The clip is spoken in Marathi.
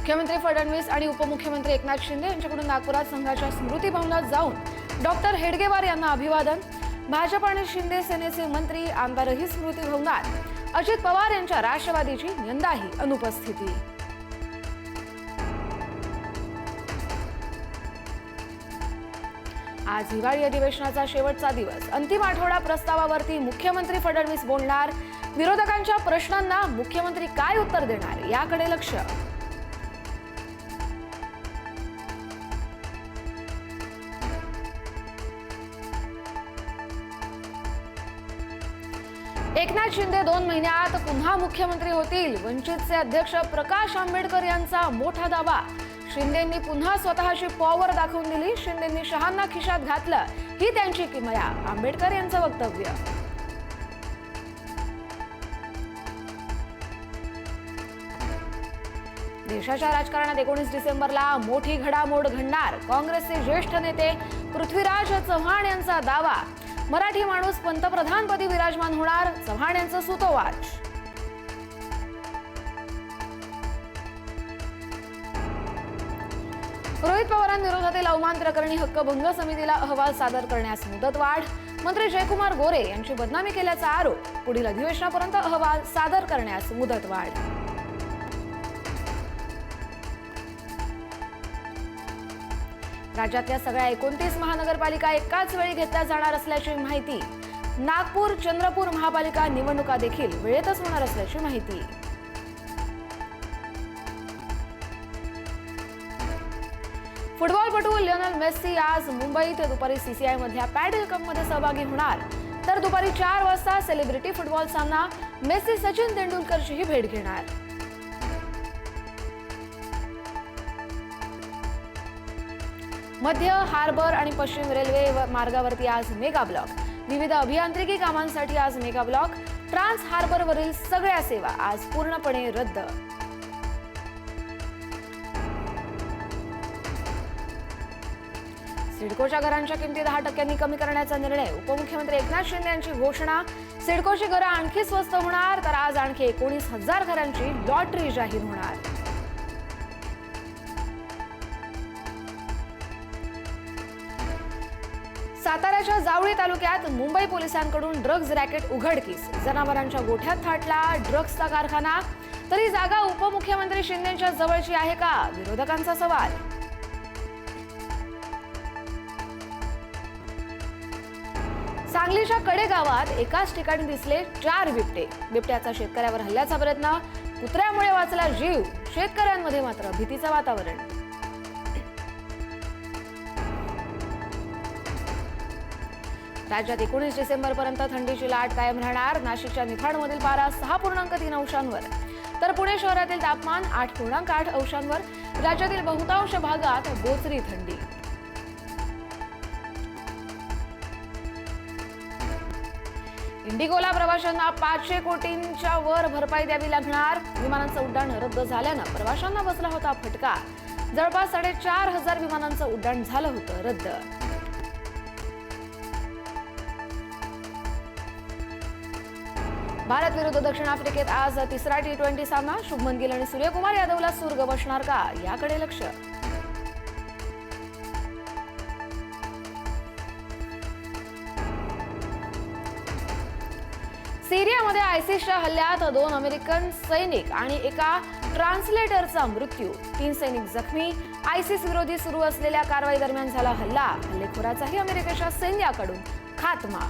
मुख्यमंत्री फडणवीस आणि उपमुख्यमंत्री एकनाथ शिंदे यांच्याकडून नागपुरात संघाच्या स्मृती भवनात जाऊन डॉक्टर हेडगेवार यांना अभिवादन। भाजप आणि शिंदे सेनेचे मंत्री आमदारही स्मृती भवनात। अजित पवार यांच्या राष्ट्रवादीची यंदाही अनुपस्थिती। आज हिवाळी अधिवेशनाचा शेवटचा दिवस। अंतिम आठवडा प्रस्तावावरती मुख्यमंत्री फडणवीस बोलणार। विरोधकांच्या प्रश्नांना मुख्यमंत्री काय उत्तर देणार याकडे लक्ष। एकनाथ शिंदे 2 महिन्यात पुन्हा मुख्यमंत्री होतील। वंचितचे अध्यक्ष प्रकाश आंबेडकर यांचा मोठा दावा। शिंदेंनी पुन्हा स्वतःची पॉवर दाखवून दिली। शिंदेंनी शहांना खिशात घातलं ही त्यांची किमया, आंबेडकर यांचं वक्तव्य। देशाच्या राजकारणात 19 डिसेंबरला मोठी घडामोड घडणार। काँग्रेसचे ज्येष्ठ नेते पृथ्वीराज चव्हाण यांचा दावा। मराठी माणूस पंतप्रधानपदी विराजमान होणार, चव्हाण यांचं सूतोवाच। रोहित पवारांविरोधातील अवमान प्रकरणी हक्कभंग समितीला अहवाल सादर करण्यास मुदतवाढ। मंत्री जयकुमार गोरे यांची बदनामी केल्याचा आरोप। पुढील अधिवेशनापर्यंत अहवाल सादर करण्यास मुदतवाढ। राज्यातल्या सगळ्या 29 महानगरपालिका एकाच वेळी घेतल्या जाणार असल्याची माहिती। नागपूर, चंद्रपूर महापालिका निवडणुका देखील वेळेतच होणार असल्याची माहिती। फुटबॉलपटू लिओनेल मेस्सी आज मुंबईत दुपारी सीसीआय मधल्या पॅडल कपमध्ये सहभागी होणार। तर दुपारी 4 वाजता सेलिब्रिटी फुटबॉल सामना मेस्सी सचिन तेंडुलकरचीही भेट घेणार। मध्य, हार्बर आणि पश्चिम रेल्वे मार्गावरती आज मेगा ब्लॉक। विविध अभियांत्रिकी कामांसाठी आज मेगा ब्लॉक। ट्रान्स हार्बरवरील सगळ्या सेवा आज पूर्णपणे रद्द। सिडकोच्या घरांच्या किमती 10% कमी करण्याचा निर्णय। उपमुख्यमंत्री एकनाथ शिंदे यांची घोषणा। सिडकोची घरं आणखी स्वस्त होणार, तर आज आणखी 19,000 घरांची लॉटरी जाहीर होणार। साताऱ्याच्या जावळी तालुक्यात मुंबई पोलिसांकडून ड्रग्ज रॅकेट उघडकीस। जनावरांच्या गोठ्यात थाटला ड्रग्जचा कारखाना। तरी जागा उपमुख्यमंत्री शिंदेंच्या जवळची आहे का, विरोधकांचा सवाल। सांगलीच्या कडे गावात एकाच ठिकाणी दिसले 4 बिबटे। बिबट्याचा शेतकऱ्यावर हल्ल्याचा प्रयत्न, कुत्र्यामुळे वाचला जीव। शेतकऱ्यांमध्ये मात्र भीतीचं वातावरण। राज्यात 19 डिसेंबरपर्यंत थंडीची लाट कायम राहणार। नाशिकच्या निफाडमधील पारा 6.3 अंशांवर, तर पुणे शहरातील तापमान 8.8 अंशांवर। राज्यातील बहुतांश भागात बोचरी थंडी। इंडिगोला प्रवाशांना 500 कोटींच्या वर भरपाई द्यावी लागणार। विमानांचं उड्डाण रद्द झाल्यानं प्रवाशांना बसला होता फटका। जवळपास 4,500 विमानांचं उड्डाण झालं होतं रद्द। भारत विरुद्ध दक्षिण आफ्रिकेत आज तिसरा T20 सामना। शुभमन गिल आणि सूर्यकुमार यादवला सूर्ग बसणार का याकडे लक्ष। सिरियामध्ये आयसिसच्या हल्ल्यात 2 अमेरिकन सैनिक आणि एका ट्रान्सलेटरचा मृत्यू। 3 सैनिक जखमी। आयसिस विरोधी सुरू असलेल्या कारवाई दरम्यान झाला हल्ला। हल्लेखोराचाही अमेरिकेच्या सैन्याकडून खात्मा।